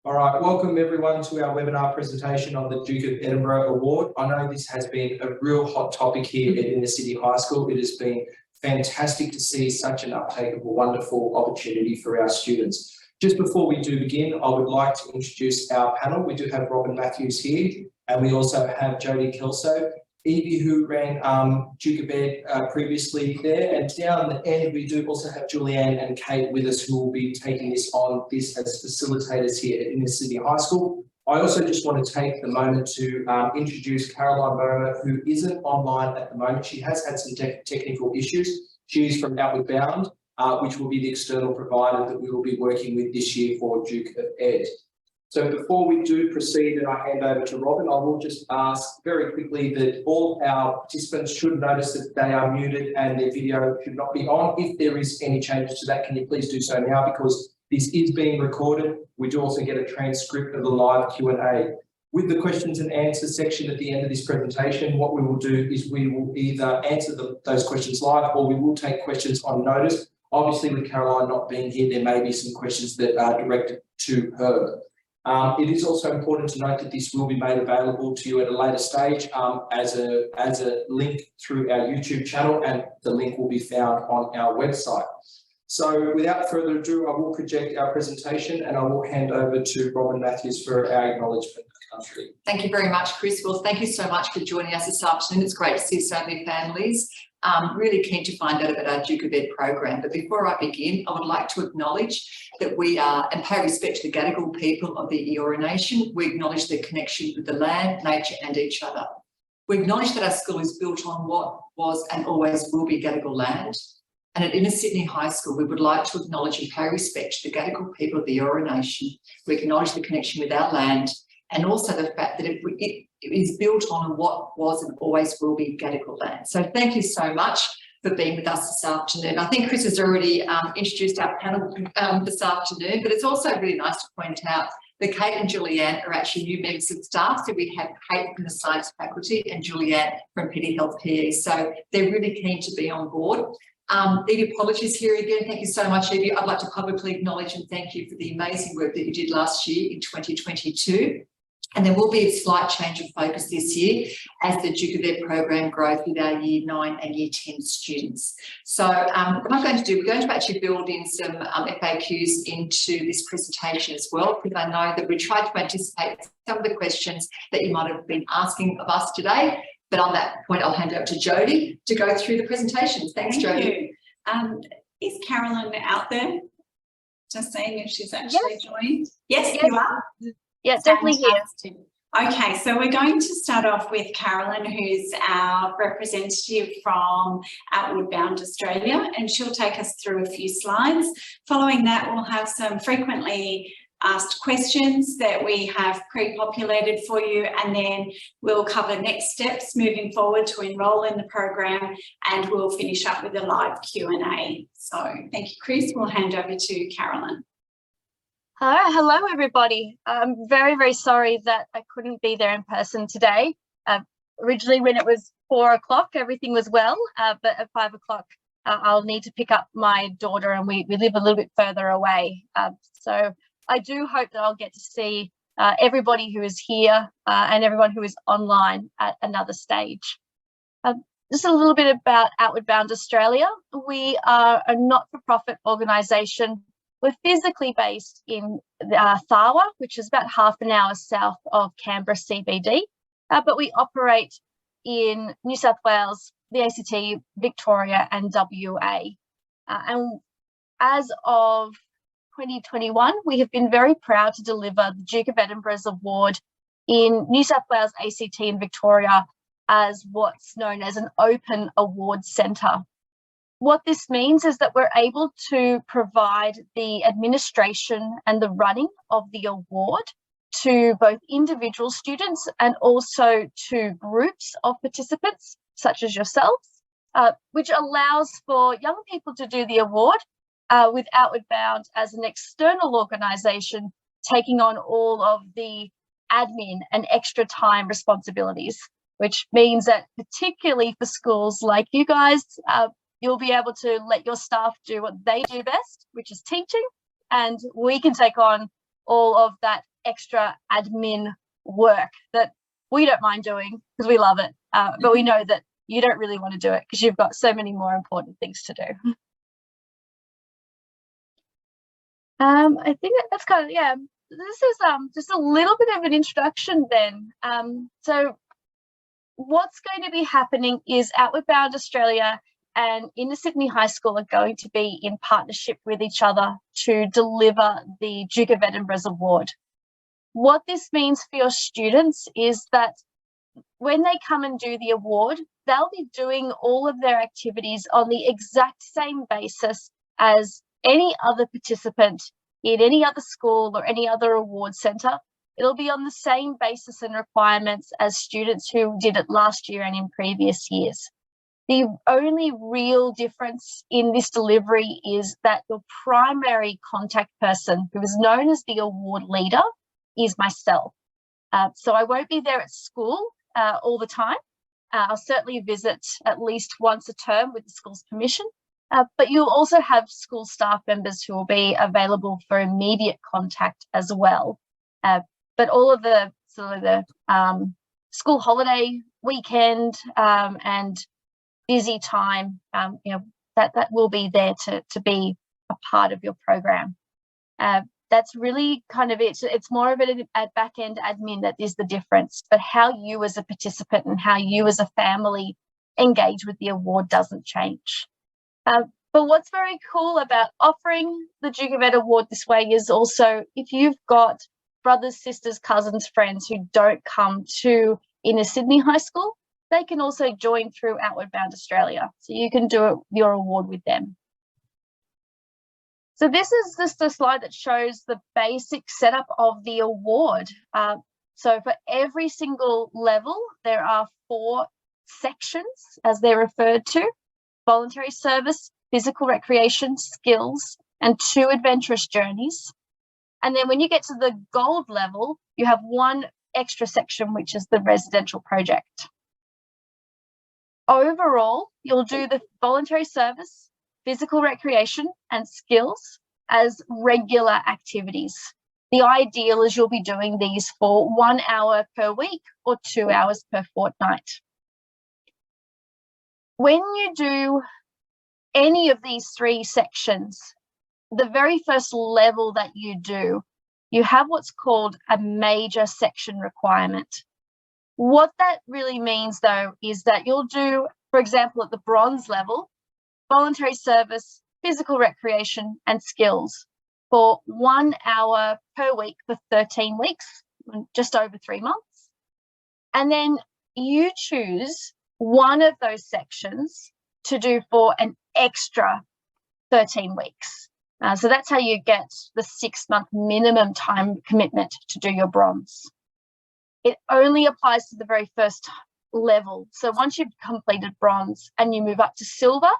All right, welcome everyone to our webinar presentation on the Duke of Edinburgh Award. I know this has been a real hot topic here at Inner City High School. It has been fantastic to see such an uptake of a wonderful opportunity for our students. Just before we do begin, I would like to introduce our panel. We do have Robin Matthews here, and we also have Jodie Kelso, Evie, who ran Duke of Ed previously there, and down the end we do also have Julianne and Kate with us, who will be taking this on as facilitators here at Inner City High School. I also just want to take the moment to introduce Caroline Bomer, who isn't online at the moment. She has had some technical issues. She's from Outward Bound, which will be the external provider that we will be working with this year for Duke of Ed. So before we do proceed and I hand over to Robin, I will just ask very quickly that all our participants should notice that they are muted and their video should not be on. If there is any changes to that, can you please do so now, because this is being recorded. We do also get a transcript of the live Q&A. With the questions and answers section at the end of this presentation, what we will do is we will either answer those questions live, or we will take questions on notice. Obviously, with Caroline not being here, there may be some questions that are directed to her. It is also important to note that this will be made available to you at a later stage as a link through our YouTube channel, and the link will be found on our website. So without further ado, I will project our presentation and I will hand over to Robin Matthews for our acknowledgement of country. Thank you very much, Chris. Well, thank you so much for joining us this afternoon. It's great to see so many families. Really keen to find out about our Duke of Ed program. But before I begin, I would like to acknowledge that we are, and pay respect to the Gadigal people of the Eora Nation. We acknowledge their connection with the land, nature and each other. We acknowledge that our school is built on what was and always will be Gadigal land. And at Inner Sydney High School, we would like to acknowledge and pay respect to the Gadigal people of the Eora Nation. We acknowledge the connection with our land, and also the fact that it is built on what was and always will be Gadigal land. So thank you so much for being with us this afternoon. I think Chris has already introduced our panel this afternoon, but it's also really nice to point out that Kate and Julianne are actually new members of staff. So we have Kate from the Science faculty and Julianne from Petty Health PE. So they're really keen to be on board. Evie, apologies here again. Thank you so much, Evie. I'd like to publicly acknowledge and thank you for the amazing work that you did last year in 2022. And there will be a slight change of focus this year as the Duke of Ed program grows with our Year 9 and Year 10 students. So what I'm going to do, we're going to actually build in some FAQs into this presentation as well, because I know that we tried to anticipate some of the questions that you might have been asking of us today. But on that point, I'll hand over to Jodie to go through the presentations. Thanks, Jodie. Is Carolyn out there? Just seeing if she's actually joined. Yes, you are. Yeah, definitely here. Okay, so we're going to start off with Carolyn, who's our representative from Outward Bound Australia, and she'll take us through a few slides. Following that, we'll have some frequently asked questions that we have pre-populated for you, and then we'll cover next steps moving forward to enrol in the program, and we'll finish up with a live Q&A. So thank you, Chris. We'll hand over to Carolyn. Hello, everybody. I'm very, very sorry that I couldn't be there in person today. Originally, when it was 4 o'clock, everything was well, but at 5 o'clock, I'll need to pick up my daughter, and we live a little bit further away. So I do hope that I'll get to see everybody who is here and everyone who is online at another stage. Just a little bit about Outward Bound Australia. We are a not-for-profit organisation. We're physically based in Tharwa, which is about half an hour south of Canberra CBD, but we operate in New South Wales, the ACT, Victoria and WA. And as of 2021, we have been very proud to deliver the Duke of Edinburgh's Award in New South Wales, ACT and Victoria as what's known as an open awards centre. What this means is that we're able to provide the administration and the running of the award to both individual students and also to groups of participants, such as yourselves, which allows for young people to do the award with Outward Bound as an external organisation taking on all of the admin and extra time responsibilities, which means that particularly for schools like you guys, you'll be able to let your staff do what they do best, which is teaching, and we can take on all of that extra admin work that we don't mind doing because we love it, but we know that you don't really want to do it because you've got so many more important things to do. I think that's kind of, yeah, this is just a little bit of an introduction then. So what's going to be happening is Outward Bound Australia and Inner Sydney High School are going to be in partnership with each other to deliver the Duke of Edinburgh's award. What this means for your students is that when they come and do the award, they'll be doing all of their activities on the exact same basis as any other participant in any other school or any other award centre. It'll be on the same basis and requirements as students who did it last year and in previous years. The only real difference in this delivery is that your primary contact person, who is known as the award leader, is myself. So I won't be there at school all the time. I'll certainly visit at least once a term with the school's permission, but you'll also have school staff members who will be available for immediate contact as well. But all of the sort of the school holiday, weekend, and busy time, you know, that will be there to be a part of your program. That's really kind of it. It's more of a back-end admin that is the difference, but how you as a participant and how you as a family engage with the award doesn't change. But what's very cool about offering the Duke of Ed Award this way is also if you've got brothers, sisters, cousins, friends who don't come to Inner Sydney High School, they can also join through Outward Bound Australia. So you can do your award with them. So this is just a slide that shows the basic setup of the award. So for every single level, there are 4 sections, as they're referred to: voluntary service, physical recreation, skills, and 2 adventurous journeys. And then when you get to the gold level, you have 1 extra section, which is the residential project. Overall, you'll do the voluntary service, physical recreation, and skills as regular activities. The ideal is you'll be doing these for 1 hour per week or 2 hours per fortnight. When you do any of these 3 sections, the very first level that you do, you have what's called a major section requirement. What that really means, though, is that you'll do, for example, at the bronze level, voluntary service, physical recreation, and skills for 1 hour per week for 13 weeks, just over 3 months. And then you choose one of those sections to do for an extra 13 weeks. So that's how you get the 6-month minimum time commitment to do your bronze. It only applies to the very first level. So once you've completed bronze and you move up to silver,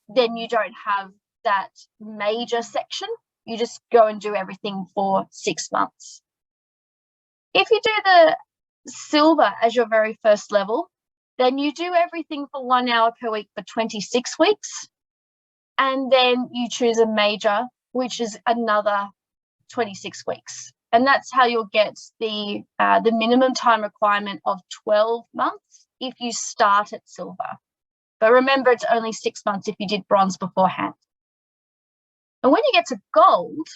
then you don't have that major section. You just go and do everything for 6 months. If you do the silver as your very first level, then you do everything for 1 hour per week for 26 weeks. And then you choose a major, which is another 26 weeks. And that's how you'll get the minimum time requirement of 12 months if you start at silver. But remember, it's only 6 months if you did bronze beforehand. And when you get to gold,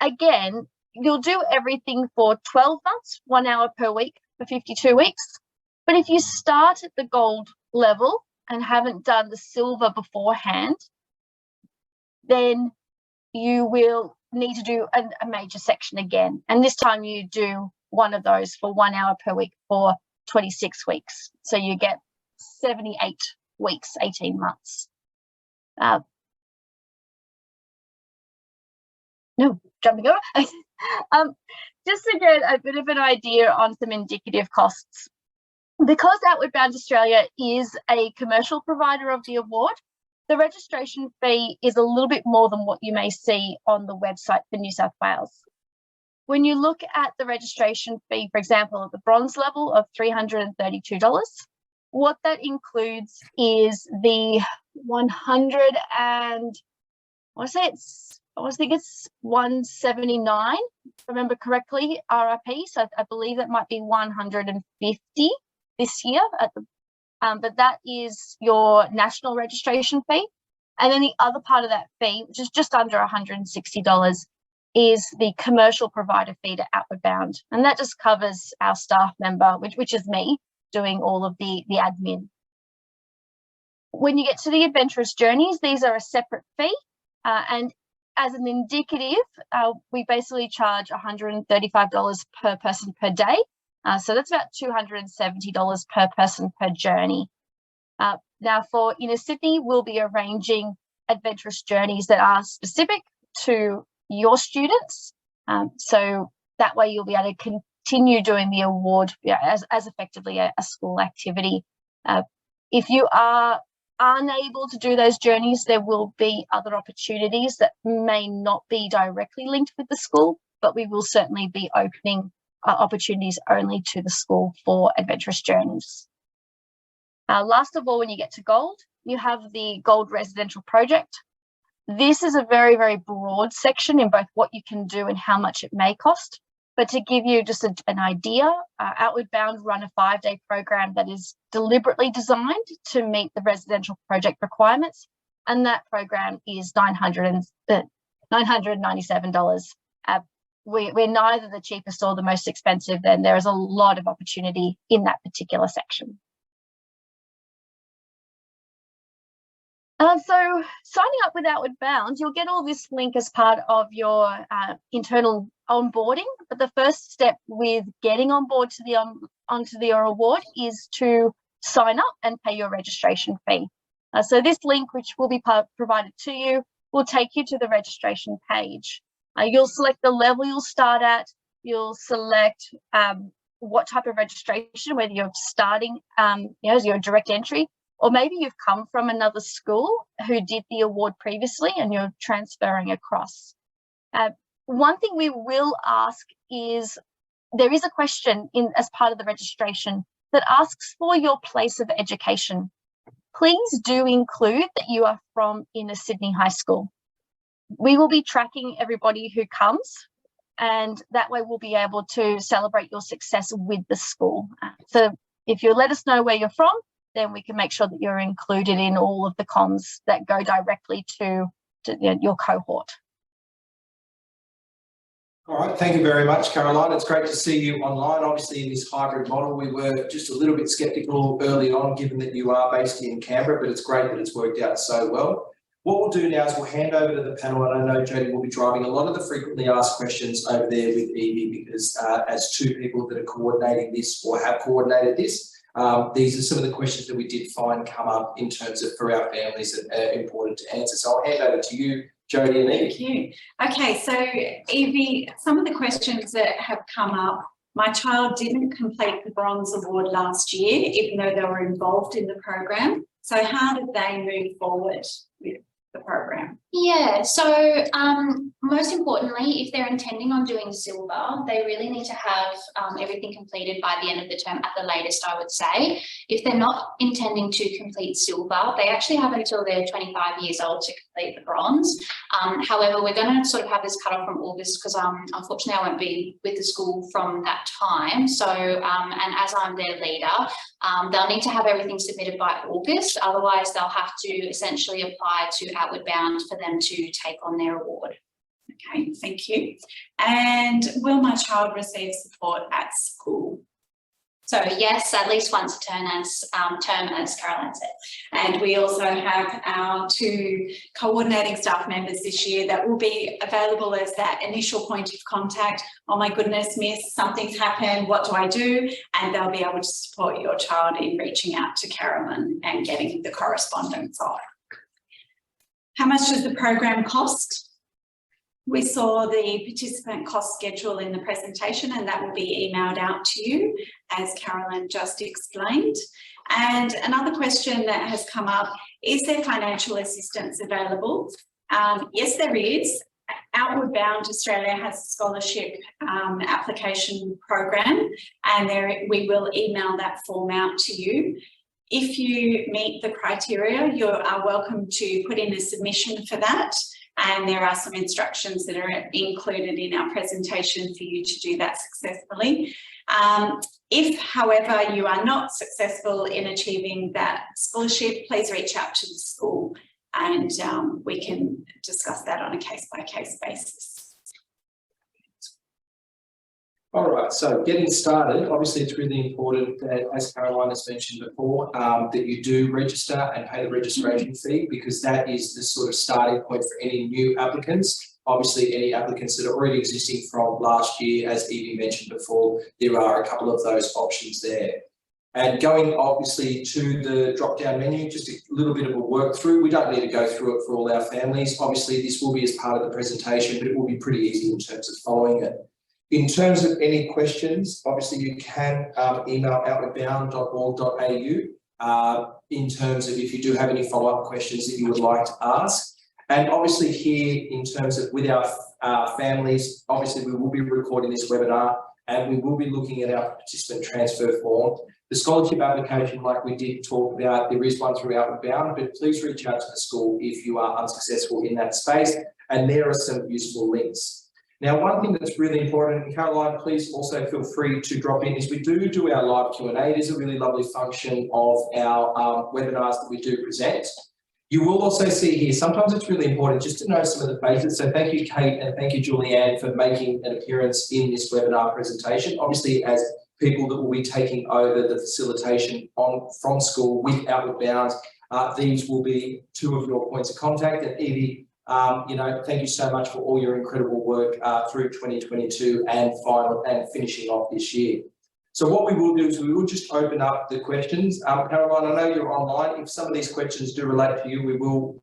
again, you'll do everything for 12 months, 1 hour per week for 52 weeks. But if you start at the gold level and haven't done the silver beforehand, then you will need to do a major section again. And this time you do one of those for 1 hour per week for 26 weeks. So you get 78 weeks, 18 months. Jumping over. Just to get a bit of an idea on some indicative costs. Because Outward Bound Australia is a commercial provider of the award, the registration fee is a little bit more than what you may see on the website for New South Wales. When you look at the registration fee, for example, at the bronze level of $332, what that includes is the I think it's 179, if I remember correctly, RRP. So I believe that might be 150 this year but that is your national registration fee. And then the other part of that fee, which is just under $160, is the commercial provider fee to Outward Bound. And that just covers our staff member, which is me, doing all of the admin. When you get to the adventurous journeys, these are a separate fee. And as an indicative, we basically charge $135 per person per day. So that's about $270 per person per journey. Now for Inner Sydney, we'll be arranging adventurous journeys that are specific to your students. So that way you'll be able to continue doing the award as effectively a school activity. If you are unable to do those journeys, there will be other opportunities that may not be directly linked with the school, but we will certainly be opening opportunities only to the school for adventurous journeys. Last of all, when you get to gold, you have the gold residential project. This is a very, very broad section in both what you can do and how much it may cost. But to give you just an idea, Outward Bound run a 5-day program that is deliberately designed to meet the residential project requirements. And that program is $997. We're neither the cheapest or the most expensive, then there is a lot of opportunity in that particular section. So signing up with Outward Bound, you'll get all this link as part of your internal onboarding. But the first step with getting on board to onto your award is to sign up and pay your registration fee. So this link, which will be provided to you, will take you to the registration page. You'll select the level you'll start at. You'll select what type of registration, whether you're starting, as your direct entry, or maybe you've come from another school who did the award previously and you're transferring across. One thing we will ask is, there is a question as part of the registration that asks for your place of education. Please do include that you are from Inner Sydney High School. We will be tracking everybody who comes, and that way we'll be able to celebrate your success with the school. So if you let us know where you're from, then we can make sure that you're included in all of the comms that go directly to your cohort. All right, thank you very much, Caroline. It's great to see you online. Obviously, in this hybrid model, we were just a little bit sceptical early on, given that you are based in Canberra, but it's great that it's worked out so well. What we'll do now is we'll hand over to the panel, and I know Jodie will be driving a lot of the frequently asked questions over there with Evie, because as two people that are coordinating this or have coordinated this, these are some of the questions that we did find come up in terms of for our families that are important to answer. So I'll hand over to you, Jodie and Evie. Thank you. Okay, so Evie, some of the questions that have come up, my child didn't complete the Bronze Award last year, even though they were involved in the program. So how did they move forward with the program? Yeah, so most importantly, if they're intending on doing silver, they really need to have everything completed by the end of the term at the latest, I would say. If they're not intending to complete silver, they actually have until they're 25 years old to complete the bronze. However, we're going to sort of have this cut off from August because unfortunately I won't be with the school from that time. So, and as I'm their leader, they'll need to have everything submitted by August. Otherwise, they'll have to essentially apply to Outward Bound for them to take on their award. Okay, thank you. And will my child receive support at school? So yes, at least once a term, as Caroline said. And we also have our 2 coordinating staff members this year that will be available as that initial point of contact. Oh my goodness, miss, something's happened, what do I do? And they'll be able to support your child in reaching out to Carolyn and getting the correspondence on. How much does the program cost? We saw the participant cost schedule in the presentation, and that will be emailed out to you, as Carolyn just explained. And another question that has come up, is there financial assistance available? Yes, there is. Outward Bound Australia has a scholarship application program, and we will email that form out to you. If you meet the criteria, you are welcome to put in a submission for that. and there are some instructions that are included in our presentation for you to do that successfully. If, however, you are not successful in achieving that scholarship, please reach out to the school and we can discuss that on a case-by-case basis. All right, so getting started, obviously it's really important that, as Caroline has mentioned before, that you do register and pay the registration fee, because that is the sort of starting point for any new applicants. Obviously, any applicants that are already existing from last year, as Evie mentioned before, there are a couple of those options there. And going obviously to the drop-down menu, just a little bit of a work through. We don't need to go through it for all our families. Obviously, this will be as part of the presentation, but it will be pretty easy in terms of following it. In terms of any questions, obviously you can email outwardbound.org.au in terms of if you do have any follow-up questions that you would like to ask. And obviously here, in terms of with our families, obviously we will be recording this webinar and we will be looking at our participant transfer form. The scholarship application, like we did talk about, there is one through Outward Bound, but please reach out to the school if you are unsuccessful in that space. And there are some useful links. Now, one thing that's really important, and Caroline, please also feel free to drop in, is we do our live Q&A. It is a really lovely function of our webinars that we do present. You will also see here, sometimes it's really important just to know some of the basics. So thank you, Kate, and thank you, Julianne, for making an appearance in this webinar presentation. Obviously, as people that will be taking over the facilitation from school with Outward Bound, these will be two of your points of contact. And Evie, you know, thank you so much for all your incredible work through 2022 and finishing off this year. So what we will do is we will just open up the questions. Caroline, I know you're online. If some of these questions do relate to you, we will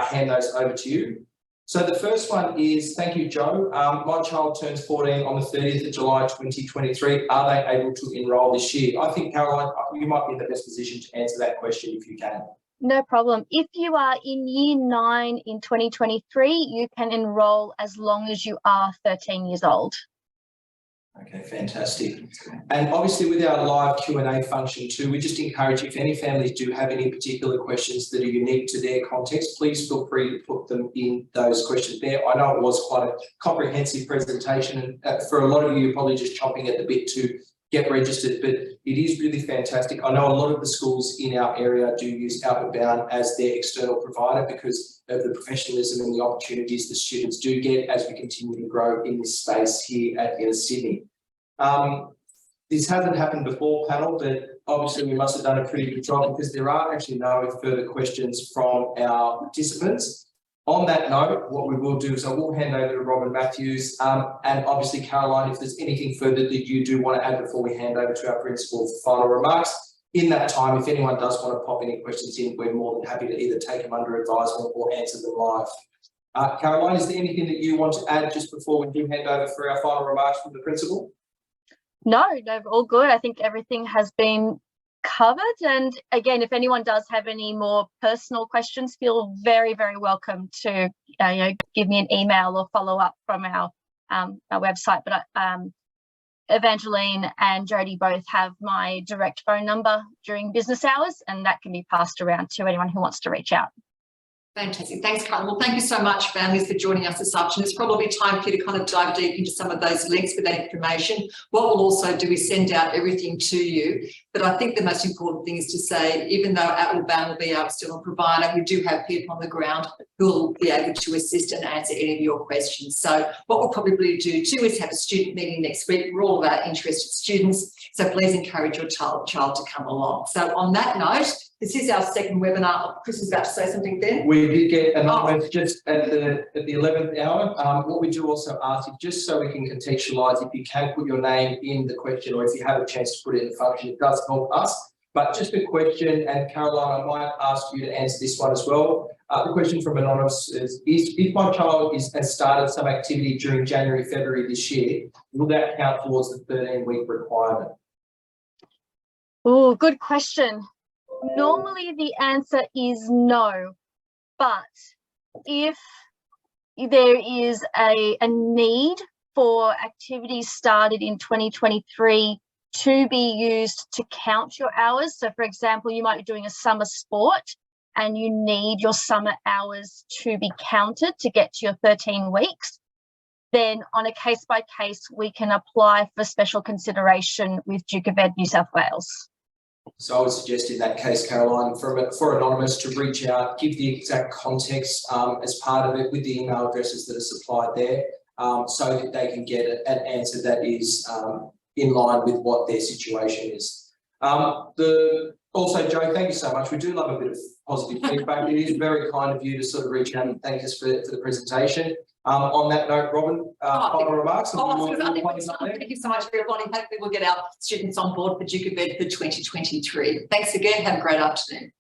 hand those over to you. So the first one is, thank you, Joe. My child turns 14 on the 30th of July, 2023. Are they able to enrol this year? I think, Caroline, you might be in the best position to answer that question if you can. No problem. If you are in year 9 in 2023, you can enrol as long as you are 13 years old. Okay, fantastic. And obviously with our live Q&A function too, we just encourage, if any families do have any particular questions that are unique to their context, please feel free to put them in those questions there. I know it was quite a comprehensive presentation, and for a lot of you, you're probably just chomping at the bit to get registered, but it is really fantastic. I know a lot of the schools in our area do use Outward Bound as their external provider because of the professionalism and the opportunities the students do get as we continue to grow in this space here at Inner Sydney. This hasn't happened before, panel, but obviously we must have done a pretty good job because there are actually no further questions from our participants. On that note, what we will do is I will hand over to Robin Matthews and obviously Caroline, if there's anything further that you do want to add before we hand over to our principal for final remarks. In that time, if anyone does want to pop any questions in, we're more than happy to either take them under advisement or answer them live. Caroline, is there anything that you want to add just before we do hand over for our final remarks from the principal? No, all good. I think everything has been covered, and again, if anyone does have any more personal questions, feel very, very welcome to give me an email or follow up from our website. But Evangeline and Jody both have my direct phone number during business hours, and that can be passed around to anyone who wants to reach out. Fantastic. Thanks, Carla. Well, thank you so much, families, for joining us this afternoon. It's probably time for you to kind of dive deep into some of those links with that information. What we'll also do is send out everything to you. But I think the most important thing is to say, even though Outward Bound will be our external provider, we do have people on the ground who will be able to assist and answer any of your questions. So what we'll probably do too is have a student meeting next week. We're all about interested students. So please encourage your child to come along. So on that note, this is our second webinar. Chris is about to say something there. We did get an announcement just at the 11th hour. What we do also ask you, just so we can contextualise, if you can put your name in the question, or if you have a chance to put it in the function, it does help us. But just a question, and Caroline, I might ask you to answer this one as well. The question from Anonymous is if my child has started some activity during January, February this year, will that count towards the 13-week requirement? Oh, good question. Normally the answer is no, but if there is a need for activities started in 2023 to be used to count your hours, so for example, you might be doing a summer sport and you need your summer hours to be counted to get to your 13 weeks, then on a case by case, we can apply for special consideration with Duke of Ed New South Wales. So I would suggest in that case, Caroline, for Anonymous to reach out, give the exact context as part of it with the email addresses that are supplied there, so that they can get an answer that is in line with what their situation is. Also, Joe, thank you so much. We do love a bit of positive feedback. It is very kind of you to sort of reach out and thank us for the presentation. On that note, Robin, final remarks. Thank you so much, everybody. Hopefully we'll get our students on board for Duke of Ed for 2023. Thanks again. Have a great afternoon.